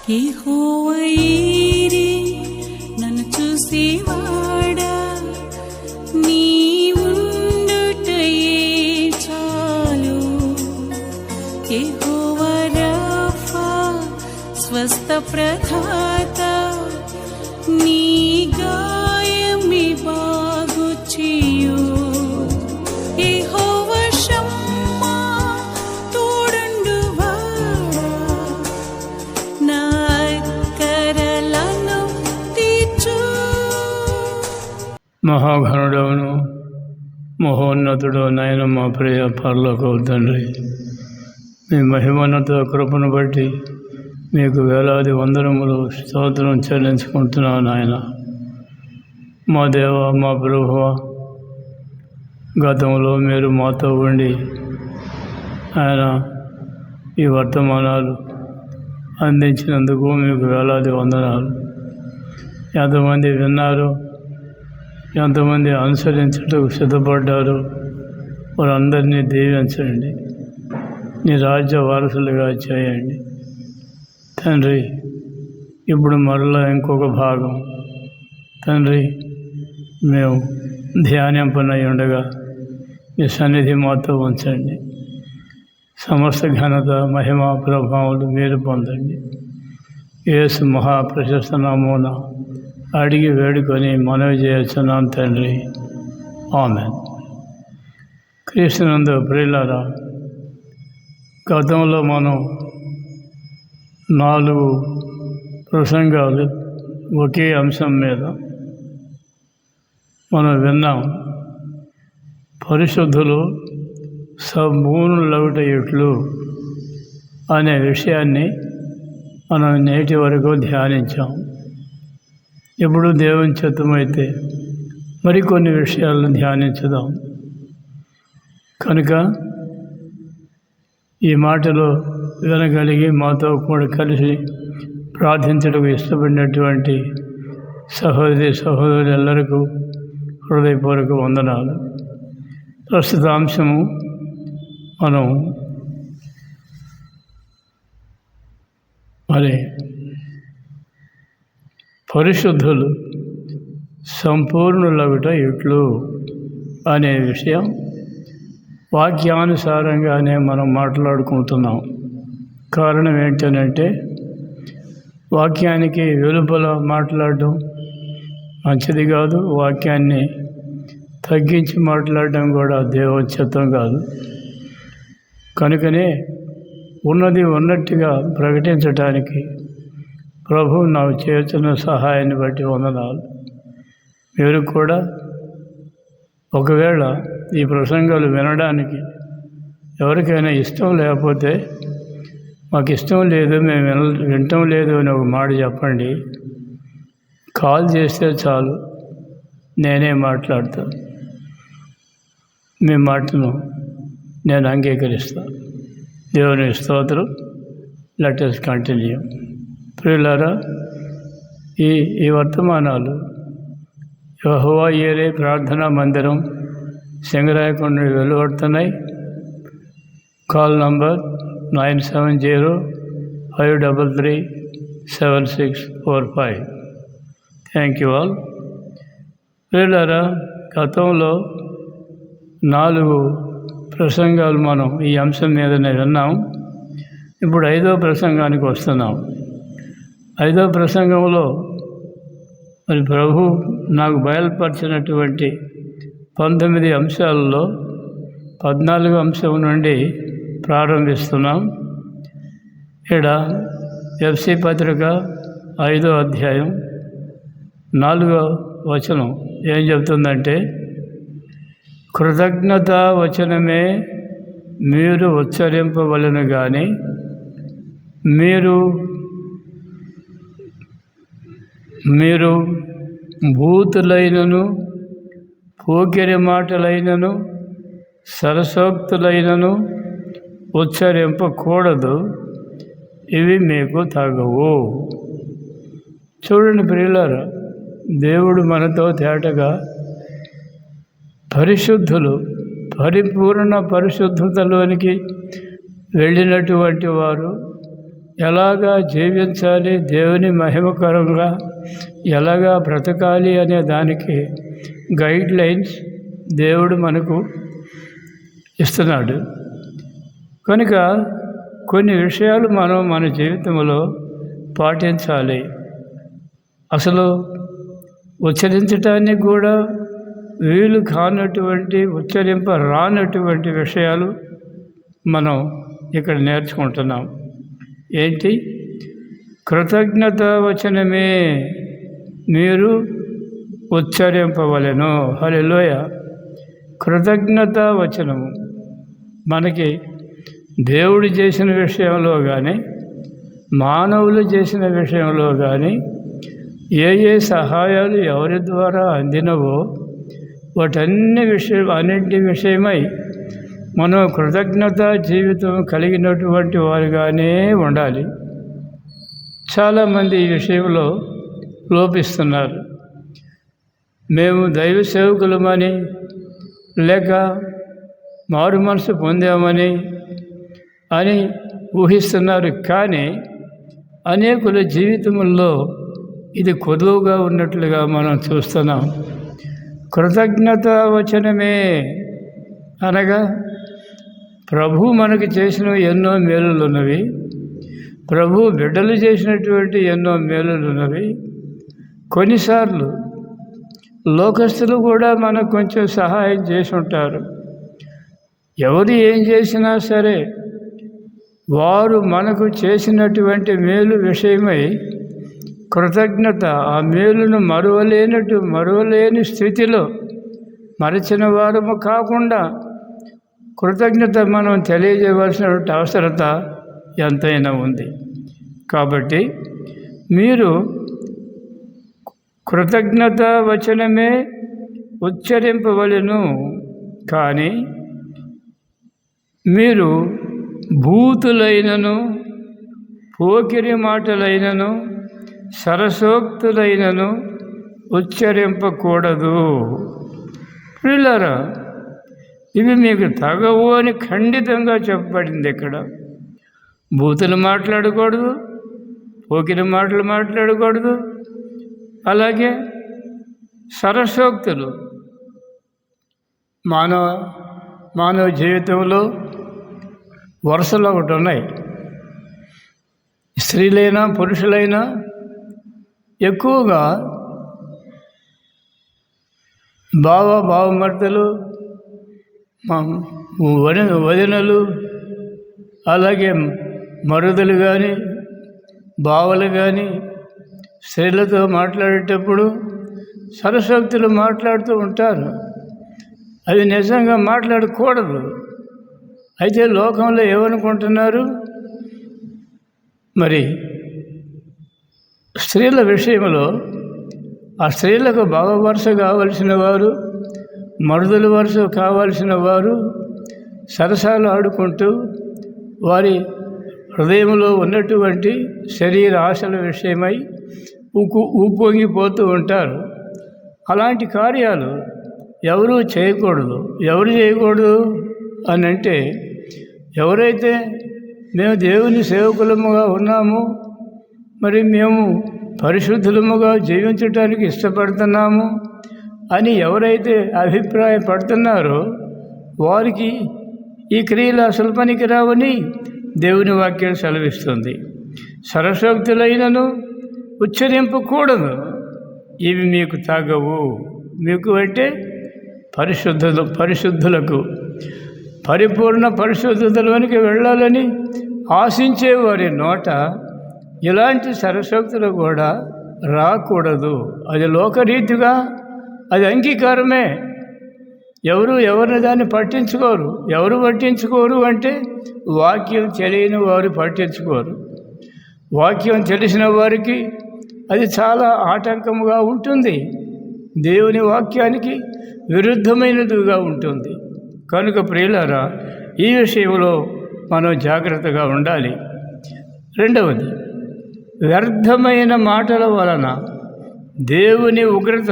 యెహోవా ఈరే నన్ను చూసేవాడా, నీవుండుటయే చాలు. యెహోవా రఫా స్వస్థ ప్రదాత, నీ గాయమే బాగు చేయు. యెహోవా షమ్మా తోడుండువాడా, నా అక్కరలను తీర్చు. మహాఘనుడవును మహోన్నతుడు నాయన మా ప్రియ పరలోకపు తండ్రి, మీ మహిమోన్నత కృపను బట్టి మీకు వేలాది వందనములు స్తోత్రం చెల్లించుకుంటున్నాను నాయన. మా దేవ, మా ప్రభువ, గతంలో మీరు మాతో ఉండి ఆయన ఈ వర్తమానాలు అందించినందుకు మీకు వేలాది వందనాలు. ఎంతమంది విన్నారు, ఎంతమంది అనుసరించడానికి సిద్ధపడ్డారు, వారందరినీ దీవించండి, నీ రాజ్య వారసులుగా చేయండి తండ్రి. ఇప్పుడు మరలా ఇంకొక భాగం తండ్రి మేము ధ్యానింపనై ఉండగా మీ సన్నిధి మాతో ఉంచండి. సమస్త ఘనత మహిమ ప్రభావాలు మీరు పొందండి. యేసు మహాప్రశస్త నామమున అడిగి వేడుకొని మనవి చేస్తున్నాను తండ్రి, ఆమేన్. క్రీస్తునందు ప్రియులారా, గతంలో మనం 4 ప్రసంగాలు ఒకే అంశం మీద మనం విన్నాం. పరిశుద్ధులు సంపూర్ణులగుట ఎట్లు అనే విషయాన్ని మనం నేటి వరకు ధ్యానించాం. ఇప్పుడు దేవుని చిత్తమైతే మరికొన్ని విషయాలను ధ్యానించుదాం. కనుక ఈ మాటలు వినగలిగి మాతో కలిసి ప్రార్థించడానికి ఇష్టపడినటువంటి సహోదరులందరికీ హృదయపూర్వక వందనాలు. ప్రస్తుత అంశము మనం పరిశుద్ధులు సంపూర్ణులగుట ఎట్లు అనే విషయం వాక్యానుసారంగానే మనం మాట్లాడుకుంటున్నాం. కారణం ఏంటంటే వాక్యానికి వెలుపల మాట్లాడడం మంచిది కాదు, వాక్యాన్ని తగ్గించి మాట్లాడడం కూడా దేవోచిత్తం కాదు. కనుకనే ఉన్నది ఉన్నట్టుగా ప్రకటించడానికి ప్రభు నాకు చేస్తున్న సహాయాన్ని బట్టి వందనాలు. మీరు కూడా ఒకవేళ ఈ ప్రసంగాలు వినడానికి ఎవరికైనా ఇష్టం లేకపోతే, మాకు ఇష్టం లేదు, మేము వినటం లేదు అని ఒక మాట చెప్పండి. కాల్ చేస్తే చాలు, నేనే మాట్లాడతాను. మీ మాటను నేను అంగీకరిస్తాను. దేవుని స్తోత్రం. Let us continue. ప్రియులారా, ఈ వర్తమానాలు యెహోవా ఈరే ప్రార్థనా మందిరం సింగరాయకొండ వెలువడుతున్నాయి. Call number 9705337645. Thank you all. ప్రియులారా, గతంలో 4 ప్రసంగాలు మనం ఈ అంశం మీదనే విన్నాం. ఇప్పుడు 5వ ప్రసంగానికి వస్తున్నాం. 5వ ప్రసంగంలో మరి ప్రభు నాకు బయలుపరిచినటువంటి 19 అంశాలలో 14వ అంశం నుండి ప్రారంభిస్తున్నాం. ఇక్కడ ఎఫ్సీ పత్రిక 5వ అధ్యాయం 4వ వచనం ఏం చెప్తుందంటే, కృతజ్ఞతా వచనమే మీరు ఉచ్చరింపవలెను కానీ మీరు భూతులైనను పోకిరి మాటలైనను సరసోక్తులైనను ఉచ్చరింపకూడదు, ఇవి మీకు తగవు. చూడండి ప్రియులారా, దేవుడు మనతో తేటగా పరిశుద్ధులు పరిపూర్ణ పరిశుద్ధతలోనికి వెళ్ళినటువంటి వారు ఎలాగా జీవించాలి, దేవుని మహిమకరంగా ఎలాగా బ్రతకాలి అనే దానికి గైడ్ లైన్స్ దేవుడు మనకు ఇస్తున్నాడు. కనుక కొన్ని విషయాలు మనం మన జీవితంలో పాటించాలి. అసలు ఉచ్చరించటానికి కూడా వీలు కానటువంటి, ఉచ్చరింప రానటువంటి విషయాలు మనం ఇక్కడ నేర్చుకుంటున్నాం. ఏంటి? కృతజ్ఞత వచనమే మీరు ఉచ్చరింపవలెను. హల్లెలూయా. కృతజ్ఞత వచనము మనకి దేవుడు చేసిన విషయంలో కానీ, మానవులు చేసిన విషయంలో కానీ ఏ సహాయాలు ఎవరి ద్వారా అందినవో అన్నింటి విషయమై మనం కృతజ్ఞత జీవితం కలిగినటువంటి వారుగానే ఉండాలి. చాలామంది ఈ విషయంలో లోపిస్తున్నారు. మేము దైవ సేవకులమని, లేక మారు మనసు పొందామని అని ఊహిస్తున్నారు. కానీ అనేకుల జీవితంలో ఇది కొదువుగా ఉన్నట్లుగా మనం చూస్తున్నాం. కృతజ్ఞత వచనమే అనగా ప్రభు మనకు చేసిన ఎన్నో మేలులు ఉన్నవి, ప్రభు బిడ్డలు చేసినటువంటి ఎన్నో మేలులు ఉన్నవి. కొన్నిసార్లు లోకస్తులు కూడా మనకు కొంచెం సహాయం చేసి ఉంటారు. ఎవరు ఏం చేసినా సరే వారు మనకు చేసినటువంటి మేలు విషయమై కృతజ్ఞత, ఆ మేలును మరువలేని స్థితిలో మరచిన వారము కాకుండా కృతజ్ఞత మనం తెలియజేయవలసిన అవసరత ఎంతైనా ఉంది. కాబట్టి మీరు కృతజ్ఞత వచనమే ఉచ్చరింపవలెను. కానీ మీరు భూతులైనను, పోకిరి మాటలైనను, సరసోక్తులైనను ఉచ్చరింపకూడదు. ప్రియులారా, ఇవి మీకు తగవు అని ఖండితంగా చెప్పబడింది. ఇక్కడ బూతులు మాట్లాడకూడదు, పోకిరి మాటలు మాట్లాడకూడదు. అలాగే సరసోక్తులు. మానవ జీవితంలో వరుసలు ఒకటి ఉన్నాయి. స్త్రీలైనా పురుషులైనా ఎక్కువగా బావమర్దలు, వదినలు, అలాగే మరుదులు కానీ బావలు కానీ స్త్రీలతో మాట్లాడేటప్పుడు సరసోక్తులు మాట్లాడుతూ ఉంటారు. అవి నిజంగా మాట్లాడకూడదు. అయితే లోకంలో ఏమనుకుంటున్నారు? మరి స్త్రీల విషయంలో ఆ స్త్రీలకు బావ వరుస కావలసిన వారు, మరుదుల వరుస కావలసిన వారు సరసాలు ఆడుకుంటూ వారి హృదయంలో ఉన్నటువంటి శరీర ఆశల విషయమై ఉప్పొంగిపోతూ ఉంటారు. అలాంటి కార్యాలు ఎవరు చేయకూడదు అని అంటే, ఎవరైతే మేము దేవుని సేవకులముగా ఉన్నాము, మరి మేము పరిశుద్ధులముగా జీవించడానికి ఇష్టపడుతున్నాము అని ఎవరైతే అభిప్రాయపడుతున్నారో వారికి ఈ క్రియలు అసలు పనికి రావని దేవుని వాక్యం సెలవిస్తుంది. సరసోక్తులైనను ఉచ్చరింపకూడదు. ఇవి మీకు తగవు. మీకు అంటే పరిశుద్ధులకు పరిపూర్ణ పరిశుద్ధతలోనికి వెళ్ళాలని ఆశించే వారి నోట ఇలాంటి సరసోక్తులు కూడా రాకూడదు. అది లోకరీతిగా అది అంగీకారమే. ఎవరిని దాన్ని పట్టించుకోరు. ఎవరు పట్టించుకోరు అంటే వాక్యం తెలియని వారు పట్టించుకోరు. వాక్యం తెలిసిన వారికి అది చాలా ఆటంకముగా ఉంటుంది. దేవుని వాక్యానికి విరుద్ధమైనదిగా ఉంటుంది. కనుక ప్రియులారా, ఈ విషయంలో మనం జాగ్రత్తగా ఉండాలి. రెండవది, వ్యర్థమైన మాటల వలన దేవుని ఉగ్రత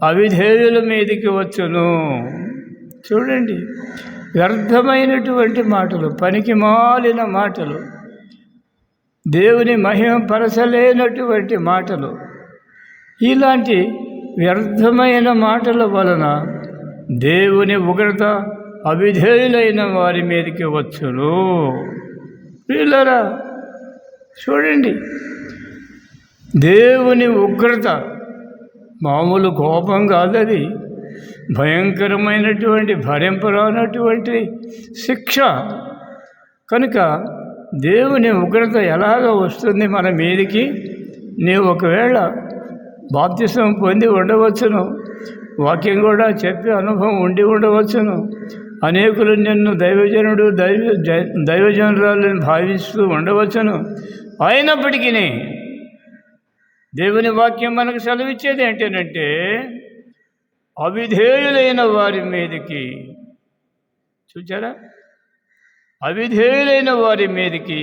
అవిధేయుల మీదకి వచ్చును. చూడండి, వ్యర్థమైనటువంటి మాటలు, పనికి మాలిన మాటలు, దేవుని మహిమపరచలేనటువంటి మాటలు, ఇలాంటి వ్యర్థమైన మాటల వలన దేవుని ఉగ్రత అవిధేయులైన వారి మీదకి వచ్చును. ప్రియులారా, చూడండి, దేవుని ఉగ్రత మామూలు కోపం కాదది. భయంకరమైనటువంటి, భరింపరానటువంటి శిక్ష. కనుక దేవుని ఉగ్రత ఎలాగ వస్తుంది మన మీదికి? నీవు ఒకవేళ బాప్తిసం పొంది ఉండవచ్చును, వాక్యం కూడా చెప్పే అనుభవం ఉండి ఉండవచ్చును, అనేకులు నిన్ను దైవజనుడు దైవజనురాలని భావిస్తూ ఉండవచ్చును. అయినప్పటికీ దేవుని వాక్యం మనకు సెలవిచ్చేది ఏంటంటే, అవిధేయులైన వారి మీదకి, చూచారా, అవిధేయులైన వారి మీదకి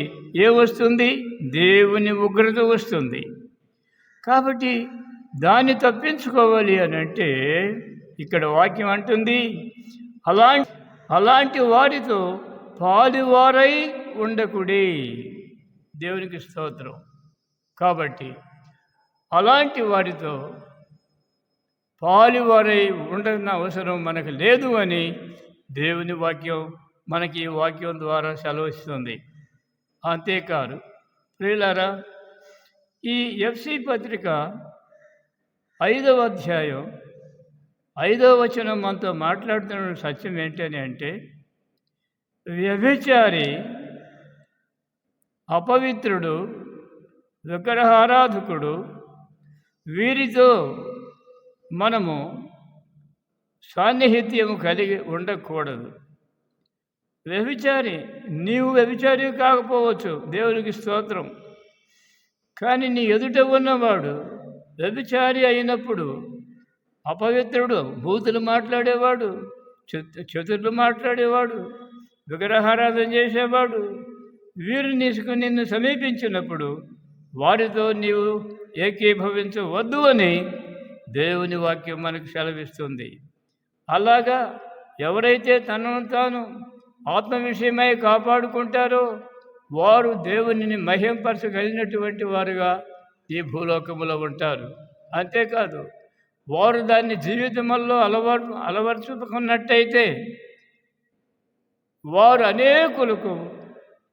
వస్తుంది? దేవుని ఉగ్రత వస్తుంది. కాబట్టి దాన్ని తప్పించుకోవాలి అని అంటే ఇక్కడ వాక్యం అంటుంది, అలాంటి వారితో పాలువారై ఉండకుడి. దేవునికి స్తోత్రం. కాబట్టి అలాంటి వారితో పాలువారై ఉండన అవసరం మనకు లేదు అని దేవుని వాక్యం మనకి ఈ వాక్యం ద్వారా సెలవిస్తుంది. అంతేకాదు ప్రియులారా, ఈ ఎఫ్సి పత్రిక 5వ అధ్యాయం 5వ వచనం మనతో మాట్లాడుతున్న సత్యం ఏంటని అంటే, వ్యభిచారి, అపవిత్రుడు, విగ్రహారాధకుడు, వీరితో మనము సాన్నిహిత్యము కలిగి ఉండకూడదు. వ్యభిచారి, నీవు వ్యభిచారి కాకపోవచ్చు, దేవునికి స్తోత్రం. కానీ నీ ఎదుట ఉన్నవాడు వ్యభిచారి అయినప్పుడు, అపవిత్రుడు, బూతులు మాట్లాడేవాడు, చతుర్లు మాట్లాడేవాడు, విగ్రహారాధన చేసేవాడు, వీరు నిన్ను సమీపించినప్పుడు వారితో నీవు ఏకీభవించవద్దు అని దేవుని వాక్యం మనకు సెలవిస్తుంది. అలాగా ఎవరైతే తనను తాను ఆత్మ విషయమై కాపాడుకుంటారో వారు దేవునిని మహింపరచగలిగినటువంటి వారుగా ఈ భూలోకములో ఉంటారు. అంతేకాదు, వారు దాన్ని జీవితంలో అలవర్చుకున్నట్టయితే వారు అనేకులకు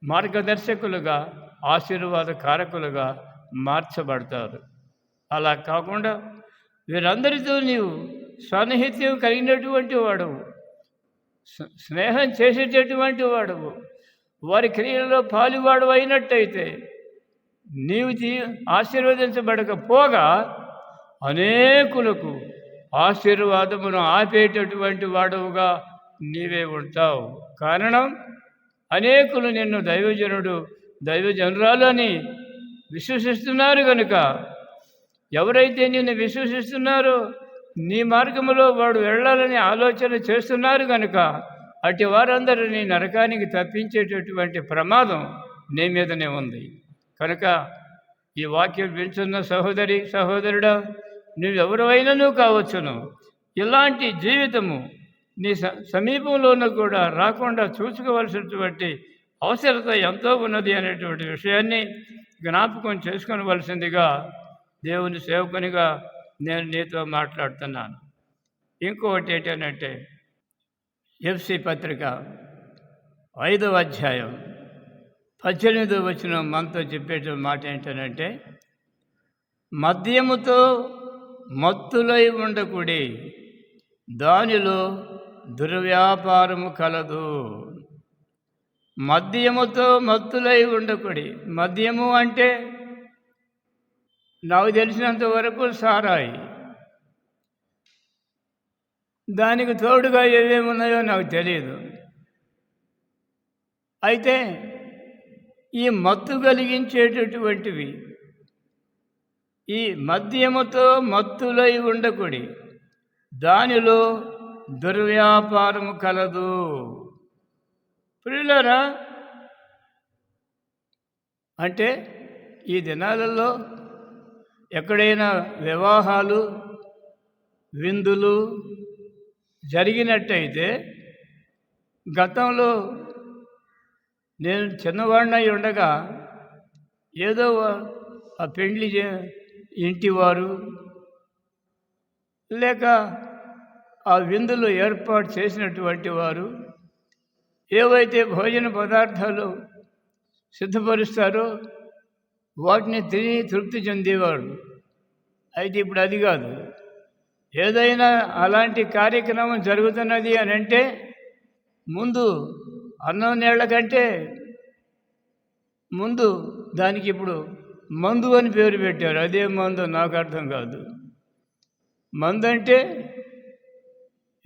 మార్గదర్శకులుగా, ఆశీర్వాద కారకులుగా మార్చబడతారు. అలా కాకుండా వీరందరితో నీవు సాన్నిహిత్యం కలిగినటువంటి వాడవు, స్నేహం చేసేటటువంటి వాడవు, వారి క్రియలలో పాలువాడు అయినట్టయితే నీవు ఆశీర్వదించబడకపోగా అనేకులకు ఆశీర్వాదమును ఆపేటటువంటి వాడవుగా నీవే ఉంటావు. కారణం, అనేకులు నిన్ను దైవజనుడు దైవజనురాలు అని విశ్వసిస్తున్నారు కనుక. ఎవరైతే నిన్ను విశ్వసిస్తున్నారో నీ మార్గంలో వాడు వెళ్ళాలని ఆలోచన చేస్తున్నారు కనుక అటు వారందరినీ నరకానికి తప్పించేటటువంటి ప్రమాదం నీ మీదనే ఉంది. కనుక ఈ వాక్యం వింటున్న సహోదరి సహోదరుడా, నువ్వెవరైనా కావచ్చును, ఇలాంటి జీవితము నీ సమీపంలోనూ కూడా రాకుండా చూసుకోవలసినటువంటి అవసరత ఎంతో ఉన్నది అనేటువంటి విషయాన్ని జ్ఞాపకం చేసుకోవలసిందిగా దేవుని సేవకునిగా నేను నీతో మాట్లాడుతున్నాను. ఇంకొకటి ఏంటంటే, ఎఫ్సి పత్రిక 5వ అధ్యాయం 18వ వచనం మనతో చెప్పేట మాట ఏంటంటే, మద్యముతో మత్తులై ఉండకుడి, దానిలో దుర్వ్యాపారము కలదు. మద్యముతో మత్తులై ఉండకుడి. మద్యము అంటే నాకు తెలిసినంత వరకు సారాయి. దానికి తోడుగా ఏమేమి ఉన్నాయో నాకు తెలియదు. అయితే ఈ మత్తు కలిగించేటటువంటివి, ఈ మద్యముతో మత్తులై ఉండకుడి, దానిలో దుర్వ్యాపారము కలదు. ప్రియులారా, అంటే ఈ దినాలలో ఎక్కడైనా వివాహాలు, విందులు జరిగినట్టయితే, గతంలో నేను చిన్నవాడినై ఉండగా ఏదో ఆ పెండ్లి ఇంటివారు లేక ఆ విందులు ఏర్పాటు చేసినటువంటి వారు ఏవైతే భోజన పదార్థాలు సిద్ధపరుస్తారో వాటిని తిని తృప్తి చెందేవాడు. అయితే ఇప్పుడు అది కాదు. ఏదైనా అలాంటి కార్యక్రమం జరుగుతున్నది అని అంటే ముందు అన్నం నీళ్ల కంటే ముందు దానికి ఇప్పుడు మందు అని పేరు పెట్టారు. అదే మందు నాకు అర్థం కాదు. మందు అంటే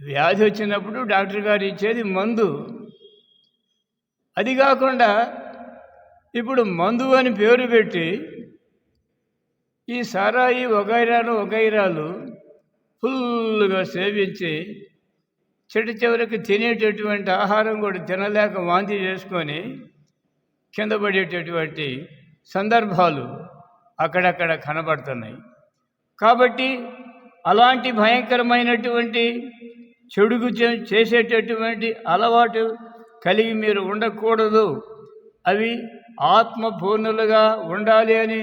వ్యాధి వచ్చినప్పుడు డాక్టర్ గారు ఇచ్చేది మందు. అది కాకుండా ఇప్పుడు మందు అని పేరు పెట్టి ఈ సారాయి వగైరాలు ఫుల్గా సేవించి చివరికి తినేటటువంటి ఆహారం కూడా తినలేక వాంతి చేసుకొని కింద పడేటటువంటి సందర్భాలు అక్కడక్కడ కనబడుతున్నాయి. కాబట్టి అలాంటి భయంకరమైనటువంటి చెడుగు చేసేటటువంటి అలవాటు కలిగి మీరు ఉండకూడదు. అవి ఆత్మపూర్ణులుగా ఉండాలి అని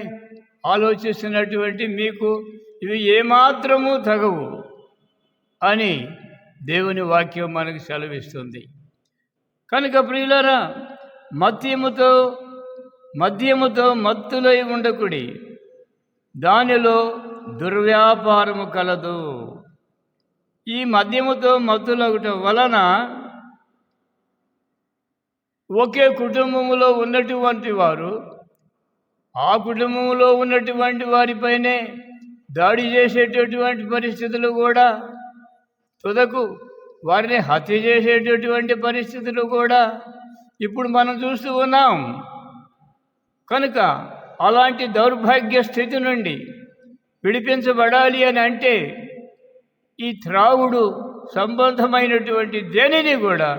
ఆలోచిస్తున్నటువంటి మీకు ఇవి ఏమాత్రము తగవు అని దేవుని వాక్యం మనకు సెలవిస్తుంది. కనుక ప్రియులారా, మద్యముతో మత్తులై ఉండకుడి, దానిలో దుర్వ్యాపారము కలదు. ఈ మద్యముతో మత్తులగటం వలన ఒకే కుటుంబములో ఉన్నటువంటి వారు ఆ కుటుంబంలో ఉన్నటువంటి వారిపైనే దాడి చేసేటటువంటి పరిస్థితులు కూడా, తుదకు వారిని హత్య చేసేటటువంటి పరిస్థితులు కూడా ఇప్పుడు మనం చూస్తూ ఉన్నాం. కనుక అలాంటి దౌర్భాగ్య స్థితి నుండి విడిపించబడాలి అని అంటే ఈ త్రాగుడు సంబంధమైనటువంటి దేనిని కూడా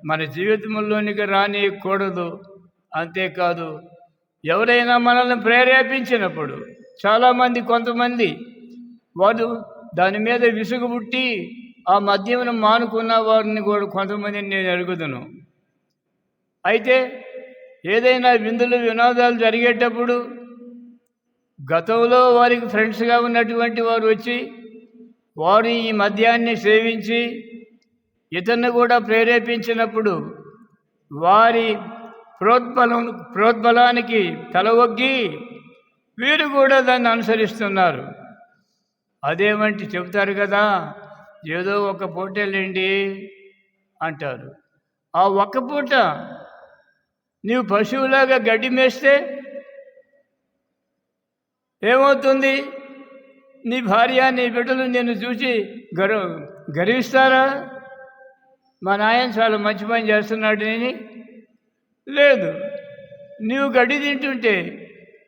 మన జీవితంలోనికి రానియకూడదు. అంతేకాదు, ఎవరైనా మనల్ని ప్రేరేపించినప్పుడు కొంతమంది వారు దాని మీద విసుగు పుట్టి ఆ మద్యమును మానుకున్న వారిని కూడా కొంతమందిని నేను ఎరుగుదును. అయితే ఏదైనా విందులు వినోదాలు జరిగేటప్పుడు గతంలో వారికి ఫ్రెండ్స్గా ఉన్నటువంటి వారు వచ్చి వారు ఈ మద్యాన్ని సేవించి ఇతన్ని కూడా ప్రేరేపించినప్పుడు వారి ప్రోద్బలానికి తలవొగ్గి వీరు కూడా దాన్ని అనుసరిస్తున్నారు. అదేమంటే చెబుతారు కదా, ఏదో ఒక పూటేళ్ళండి అంటారు. ఆ ఒక్క పూట నీవు పశువులాగా గడ్డి మేస్తే ఏమవుతుంది? నీ భార్య నీ బిడ్డలు నిన్ను చూసి గర్విస్తారా? మా నాయన చాలా మంచి పని చేస్తున్నాడు అని. లేదు, నీవు గడ్డి తింటుంటే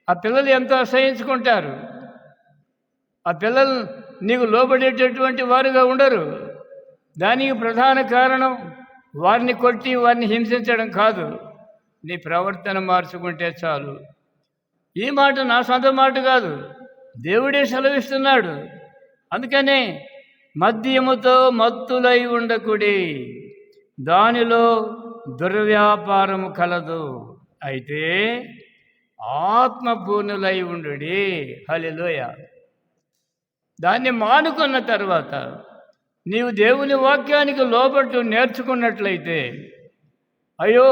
ఆ పిల్లలు ఎంతో అసహించుకుంటారు. ఆ పిల్లలు నీకు లోబడేటటువంటి వారుగా ఉండరు. దానికి ప్రధాన కారణం వారిని కొట్టి వారిని హింసించడం కాదు, నీ ప్రవర్తన మార్చుకుంటే చాలు. ఈ మాట నా సొంత మాట కాదు, దేవుడే సెలవిస్తున్నాడు. అందుకనే మద్యముతో మత్తులై ఉండకుడి, దానిలో దుర్వ్యాపారము కలదు. అయితే ఆత్మపూర్ణులై ఉండుడి. హల్లెలూయా. దాన్ని మానుకున్న తర్వాత నీవు దేవుని వాక్యానికి లోబట్టు నేర్చుకున్నట్లయితే, అయ్యో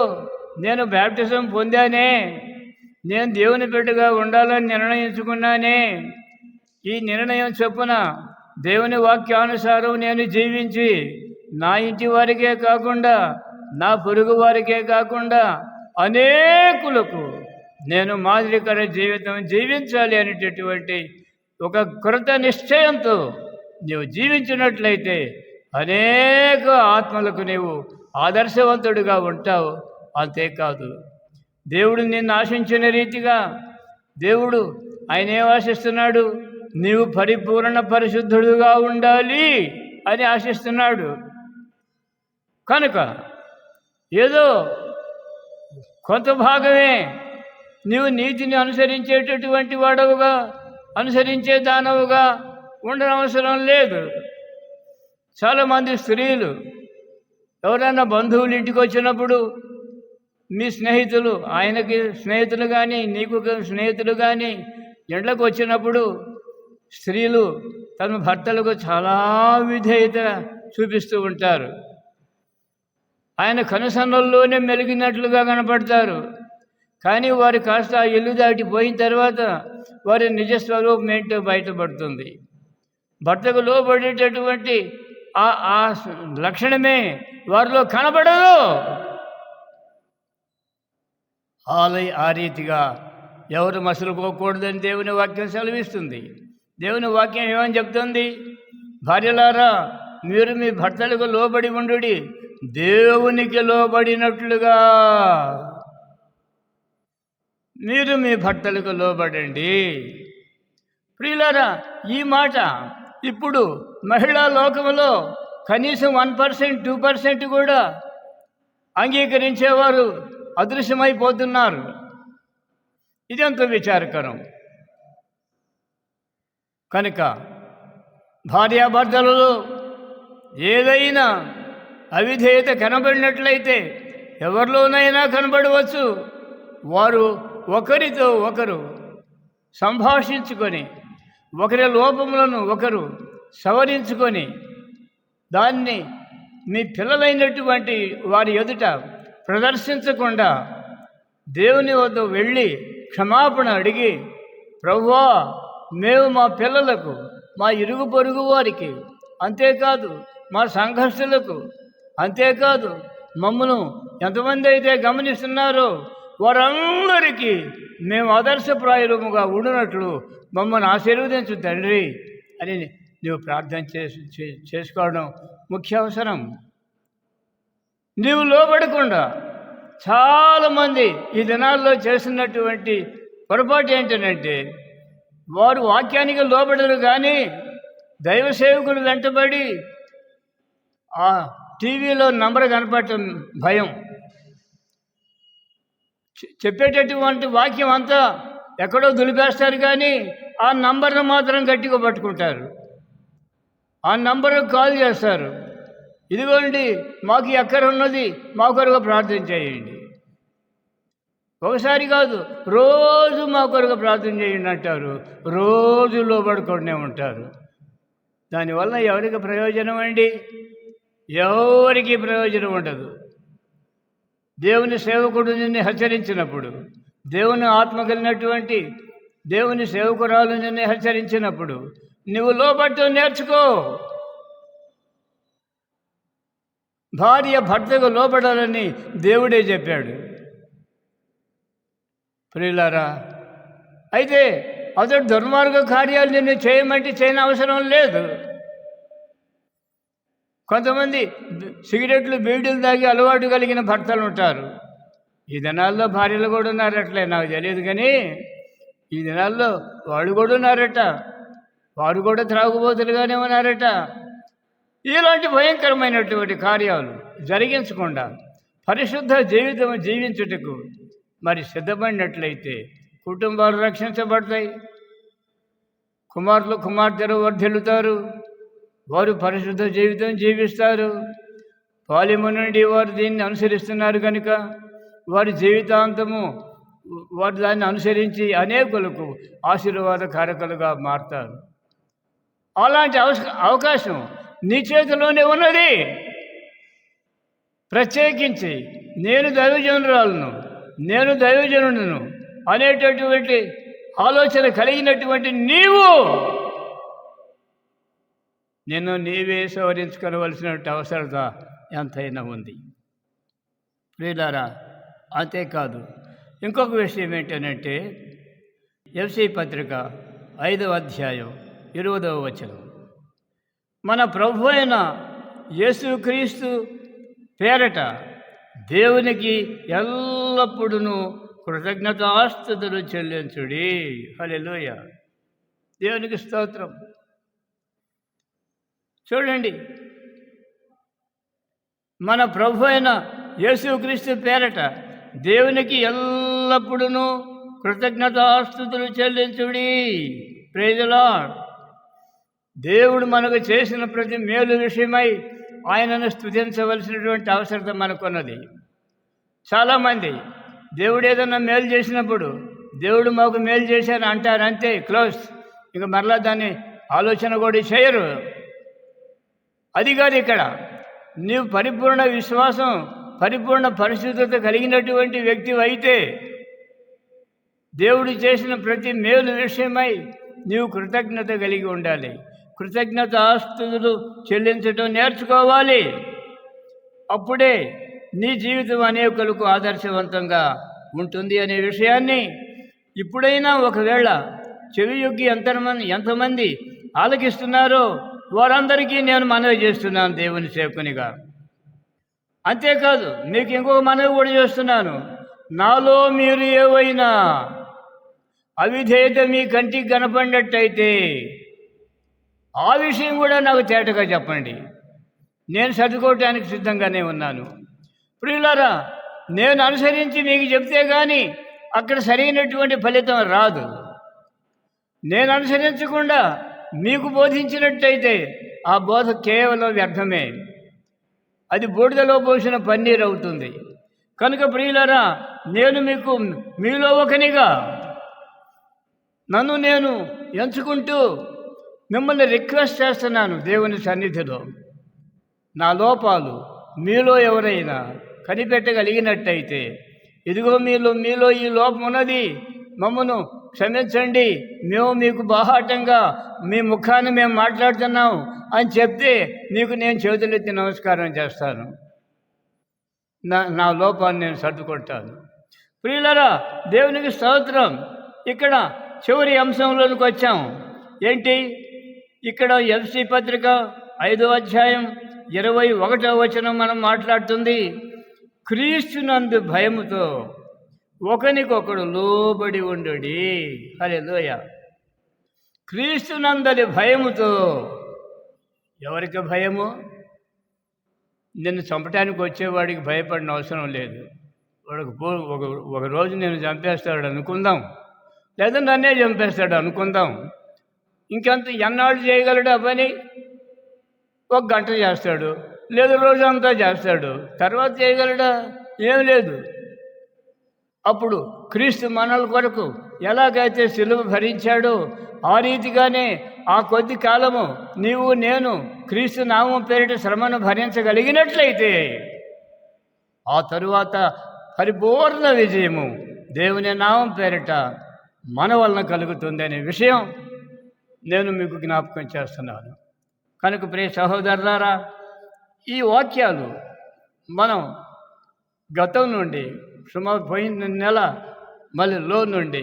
నేను బ్యాప్టిజం పొందానే, నేను దేవుని బిడ్డగా ఉండాలని నిర్ణయించుకున్నానే, ఈ నిర్ణయం చొప్పున దేవుని వాక్యానుసారం నేను జీవించి నా ఇంటి వారికే కాకుండా నా పొరుగు వారికే కాకుండా అనేకులకు నేను మాదిరికర జీవితం జీవించాలి అనేటటువంటి ఒక కృత నిశ్చయంతో నీవు జీవించినట్లయితే అనేక ఆత్మలకు నీవు ఆదర్శవంతుడిగా ఉంటావు. అంతేకాదు, దేవుడు నిన్ను ఆశించిన రీతిగా దేవుడు ఆయన ఏం ఆశిస్తున్నాడు? నీవు పరిపూర్ణ పరిశుద్ధుడుగా ఉండాలి అని ఆశిస్తున్నాడు. కనుక ఏదో కొంత భాగమే నీవు నీతిని అనుసరించేటటువంటి వాడవుగా, అనుసరించే దానవుగా ఉండనవసరం లేదు. చాలామంది స్త్రీలు ఎవరైనా బంధువులు ఇంటికి వచ్చినప్పుడు మీ స్నేహితులు, ఆయనకి స్నేహితులు కానీ నీకు స్నేహితులు కానీ ఇండ్లకు వచ్చినప్పుడు స్త్రీలు తమ భర్తలకు చాలా విధేయత చూపిస్తూ ఉంటారు. ఆయన కనుసన్నల్లోనే మెలిగినట్లుగా కనపడతారు. కానీ వారు కాస్త ఆ ఇల్లు దాటిపోయిన తర్వాత వారి నిజస్వరూపం ఏంటో బయటపడుతుంది. భర్తకు లోబడేటటువంటి ఆ లక్షణమే వారిలో కనబడదు. ఆ రీతిగా ఎవరు మసలుకోకూడదని దేవుని వాక్యం సెలవిస్తుంది. దేవుని వాక్యం ఏమని చెప్తుంది? భార్యలారా, మీరు మీ భర్తలకు లోబడి ఉండుడి, దేవునికి లోబడినట్లుగా మీరు మీ భర్తలకు లోబడండి. ప్రియులారా, ఈ మాట ఇప్పుడు మహిళా లోకంలో కనీసం 1%, 2% కూడా అంగీకరించేవారు అదృశ్యమైపోతున్నారు. ఇదెంత విచారకరం. కనుక భార్యాభర్తలలో ఏదైనా అవిధేయత కనబడినట్లయితే, ఎవరిలోనైనా కనబడవచ్చు, వారు ఒకరితో ఒకరు సంభాషించుకొని ఒకరి లోపములను ఒకరు సవరించుకొని దాన్ని మీ పిల్లలైనటువంటి వారి ఎదుట ప్రదర్శించకుండా దేవుని వద్ద వెళ్ళి క్షమాపణ అడిగి, ప్రభువా, మేము మా పిల్లలకు, మా ఇరుగు పొరుగు వారికి, అంతేకాదు మా సంఘస్థులకు, అంతేకాదు మమ్మను ఎంతమంది అయితే గమనిస్తున్నారో వారందరికీ మేము ఆదర్శప్రాయులముగా ఉండునట్లు మమ్మల్ని ఆశీర్వదించు తండ్రి అని నువ్వు ప్రార్థన చేసుకోవడం ముఖ్య అవసరం. నీవు లోబడకుండా చాలామంది ఈ దినాల్లో చేస్తున్నటువంటి పొరపాటు ఏంటంటే, వారు వాక్యానికి లోబడరు కానీ దైవ సేవకులు వెంటబడి ఆ టీవీలో నంబర్ కనపడటం భయం, చెప్పేటటువంటి వాక్యం అంతా ఎక్కడో దులిపేస్తారు కానీ ఆ నంబర్ను మాత్రం గట్టిగా పట్టుకుంటారు. ఆ నంబర్కు కాల్ చేస్తారు, ఇదిగోండి మాకు ఎక్కడ ఉన్నది, మా కొరకు ప్రార్థన చేయండి. ఒకసారి కాదు, రోజు మా కొరకు ప్రార్థన చేయండి అంటారు. రోజు లోబడుకుంటూనే ఉంటారు. దానివల్ల ఎవరికి ప్రయోజనం అండి? ఎవరికి ప్రయోజనం ఉండదు. దేవుని సేవకుడు నిన్ను హెచ్చరించినప్పుడు, దేవుని ఆత్మ కలిగినటువంటి దేవుని సేవకురాలు నిన్ను హెచ్చరించినప్పుడు నువ్వు లోబట్టు నేర్చుకో. భార్య భర్తకు లోబడాలని దేవుడే చెప్పాడు. ప్రియులారా, అయితే అతడు దుర్మార్గ కార్యాలు నిన్ను చేయమంటే చేయని అవసరం లేదు. కొంతమంది సిగరెట్లు, బీడీలు తాగి అలవాటు కలిగిన భర్తలు ఉంటారు. ఈ దినాల్లో భార్యలు కూడా ఉన్నారట్లే, నాకు తెలియదు కానీ ఈ దినాల్లో వాళ్ళు కూడా ఉన్నారట. వారు కూడా త్రాగుబోతులుగానే ఉన్నారట. ఇలాంటి భయంకరమైనటువంటి కార్యాలు జరిగించకుండా పరిశుద్ధ జీవితం జీవించుటకు మరి సిద్ధపడినట్లయితే కుటుంబాలు రక్షించబడతాయి. కుమారులు కుమార్తెలు వర్ధిల్లుతారు. వారు పరిశుద్ధ జీవితం జీవిస్తారు. బాల్యము నుండి వారు దీన్ని అనుసరిస్తున్నారు కనుక వారి జీవితాంతము వారు దాన్ని అనుసరించి అనేకులకు ఆశీర్వాదకారకులుగా మారుతారు. అలాంటి అవకాశం నీ చేతిలోనే ఉన్నది. ప్రత్యేకించి నేను దైవజనురాలను, నేను దైవజనుడును అనేటటువంటి ఆలోచన కలిగినటువంటి నీవు నిన్ను నీవే సవరించుకోవలసిన అవసరత ఎంతైనా ఉంది. ప్రియులారా, అంతేకాదు ఇంకొక విషయం ఏంటంటే, ఎఫెసీ పత్రిక 5వ అధ్యాయం 20వ వచనం, మన ప్రభు అయిన యేసుక్రీస్తు పేరట దేవునికి ఎల్లప్పుడూ కృతజ్ఞతాస్తుతులు చెల్లించుడి. హల్లెలూయా, దేవునికి స్తోత్రం. చూడండి, మన ప్రభు అయిన యేసుక్రీస్తు పేరట దేవునికి ఎల్లప్పుడూ కృతజ్ఞతాస్తుతులు చెల్లించుడి. Praise the lord. దేవుడు మనకు చేసిన ప్రతి మేలు విషయమై ఆయనను స్తుతించవలసినటువంటి అవసరం మనకున్నది. చాలామంది దేవుడు ఏదన్నా మేలు చేసినప్పుడు దేవుడు మాకు మేలు చేశాను అంటారు, అంతే, క్లోజ్. ఇక మరలా దాన్ని ఆలోచన కూడా చేయరు. అది కాదు ఇక్కడ. నీవు పరిపూర్ణ విశ్వాసం, పరిపూర్ణ పరిశుద్ధత కలిగినటువంటి వ్యక్తి అయితే దేవుడు చేసిన ప్రతి మేలు విషయమై నీవు కృతజ్ఞత కలిగి ఉండాలి. కృతజ్ఞత ఆస్తులు చెల్లించడం నేర్చుకోవాలి. అప్పుడే నీ జీవితం అనేకులకు ఆదర్శవంతంగా ఉంటుంది అనే విషయాన్ని ఇప్పుడైనా ఒకవేళ చెవియొగ్గి ఎంతమంది ఆలకిస్తున్నారో వారందరికీ నేను మనవి చేస్తున్నాను దేవుని సేవకునిగా. అంతేకాదు మీకు ఇంకొక మనవి కూడా చేస్తున్నాను. నాలో మీరు ఏవైనా అవిధేయత మీ కంటికి కనపడినట్టయితే ఆ విషయం కూడా నాకు తేటగా చెప్పండి. నేను సర్దుకోవటానికి సిద్ధంగానే ఉన్నాను. ప్రియులారా, నేను అనుసరించి మీకు చెప్తే కానీ అక్కడ సరైనటువంటి ఫలితం రాదు. నేను అనుసరించకుండా మీకు బోధించినట్టయితే ఆ బోధ కేవలం వ్యర్థమే. అది బూడిదలో పోసిన పన్నీరు అవుతుంది. కనుక ప్రియులారా, నేను మీలో ఒకనిగా నన్ను నేను ఎంచుకుంటూ మిమ్మల్ని రిక్వెస్ట్ చేస్తున్నాను దేవుని సన్నిధిలో. నా లోపాలు మీలో ఎవరైనా కనిపెట్టగలిగినట్టయితే, ఇదిగో మీలో ఈ లోపం ఉన్నది, మమ్మను క్షమించండి, మేము మీకు బాహాటంగా మీ ముఖాన్ని మేము మాట్లాడుతున్నాం అని చెప్తే మీకు నేను చేతులెత్తి నమస్కారం చేస్తాను. నా లోపాన్ని నేను సర్దుకుంటాను. ప్రియులారా, దేవునికి స్తోత్రం. ఇక్కడ చివరి అంశంలోనికి వచ్చాం. ఏంటి? ఇక్కడ ఎఫ్సీ పత్రిక 5వ అధ్యాయం 21వ వచనం మనం మాట్లాడుతుంది. క్రీస్తునందు భయముతో ఒకనికొకడు లోబడి ఉండడి. హల్లెలూయా. క్రీస్తునందలి భయముతో. ఎవరికి భయము? నిన్ను చంపటానికి వచ్చేవాడికి భయపడిన అవసరం లేదు. ఒక రోజు నేను చంపేస్తాడు అనుకుందాం, లేదా నన్నే చంపేస్తాడు అనుకుందాం. ఇంకెంత ఎన్నాళ్ళు చేయగలడు ఆ పని? 1 గంట చేస్తాడు, లేదు రోజంతా చేస్తాడు. తర్వాత చేయగలడా? ఏం లేదు. అప్పుడు క్రీస్తు మనల కొరకు ఎలాగైతే సిలువ భరించాడో ఆ రీతిగానే ఆ కొద్ది కాలము నీవు నేను క్రీస్తు నామం పేరిట శ్రమను భరించగలిగినట్లయితే ఆ తరువాత పరిపూర్ణ విజయము దేవుని నామం పేరిట మన వలన కలుగుతుంది అనే విషయం నేను మీకు జ్ఞాపకం చేస్తున్నాను. కనుక ప్రియ సహోదరులారా, ఈ వాక్యాలు మనం గతం నుండి సుమారు పోయిన నెల మళ్ళీలో నుండి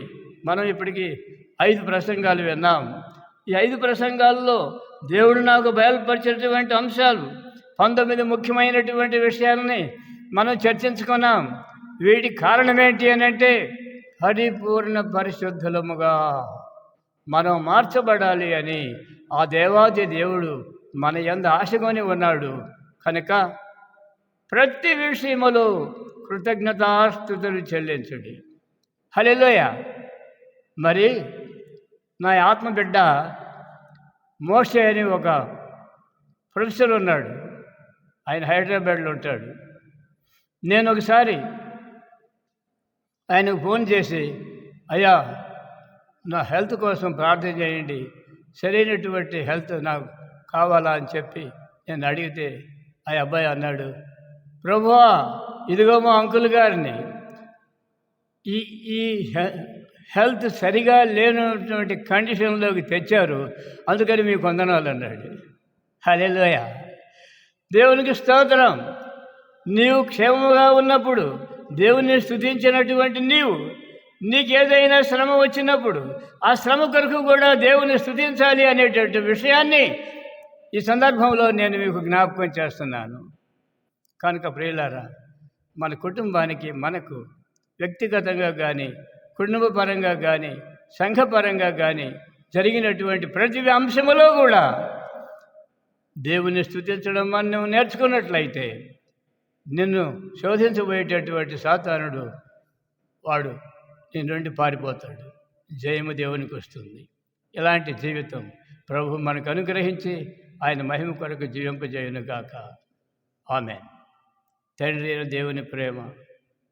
మనం ఇప్పటికీ 5 ప్రసంగాలు విన్నాం. ఈ 5 ప్రసంగాల్లో దేవుడు నాకు బయలుపరిచినటువంటి అంశాలు 19 ముఖ్యమైనటువంటి విషయాలని మనం చర్చించుకున్నాం. వీటి కారణం ఏంటి అని అంటే, పరిపూర్ణ పరిశుద్ధులముగా మనం మార్చబడాలి అని ఆ దేవాది దేవుడు మన యందు ఆశకొని ఉన్నాడు. కనుక ప్రతి విషయములో కృతజ్ఞతాస్తుతులు చెల్లించండి. హల్లెలూయా. మరి నా ఆత్మబిడ్డ మోషే అని ఒక ప్రొఫెసర్ ఉన్నాడు. ఆయన హైదరాబాద్లో ఉంటాడు. నేను ఒకసారి ఆయనకు ఫోన్ చేసి, అయ్యా నా హెల్త్ కోసం ప్రార్థన చేయండి, సరైనటువంటి హెల్త్ నాకు కావాలా అని చెప్పి నేను అడిగితే ఆ అబ్బాయి అన్నాడు, ప్రభువా ఇదిగో మా అంకుల్ గారిని ఈ హెల్త్ సరిగా లేనటువంటి కండిషన్లోకి తెచ్చారు, అందుకని మీకు వందనాలు అన్నాడు. హల్లెలూయా. దేవునికి స్తోత్రం. నీవు క్షేమముగా ఉన్నప్పుడు దేవుని స్తుతించినటువంటి నీకేదైనా శ్రమ వచ్చినప్పుడు ఆ శ్రమ కొరకు కూడా దేవుని స్తుతించాలి అనేటువంటి విషయాన్ని ఈ సందర్భంలో నేను మీకు జ్ఞాపకం చేస్తున్నాను. కనుక ప్రియులారా, మన కుటుంబానికి మనకు వ్యక్తిగతంగా కానీ కుటుంబపరంగా కానీ సంఘపరంగా కానీ జరిగినటువంటి ప్రతి అంశములో కూడా దేవుని స్తుతించడం మనం నేర్చుకున్నట్లయితే నిన్ను శోధించబోయేటటువంటి సాతానుడు వాడు నీ నుండి పారిపోతాడు. జయము దేవునికి వస్తుంది. ఇలాంటి జీవితం ప్రభు మనకు అనుగ్రహించి ఆయన మహిమ కొరకు జీవింపజేయునుగాక. ఆమేన్. తండ్రి అయిన దేవుని ప్రేమ,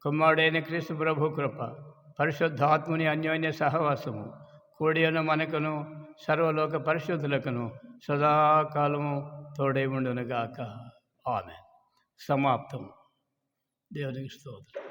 కుమారుడైన క్రీస్తు ప్రభు కృప, పరిశుద్ధాత్ముని అన్యోన్య సహవాసము కూడియను మనకును సర్వలోక పరిశుద్ధులకును సదాకాలము తోడై ఉండునుగాక. ఆమేన్. సమాప్తం. దేవునికి స్తోత్రం.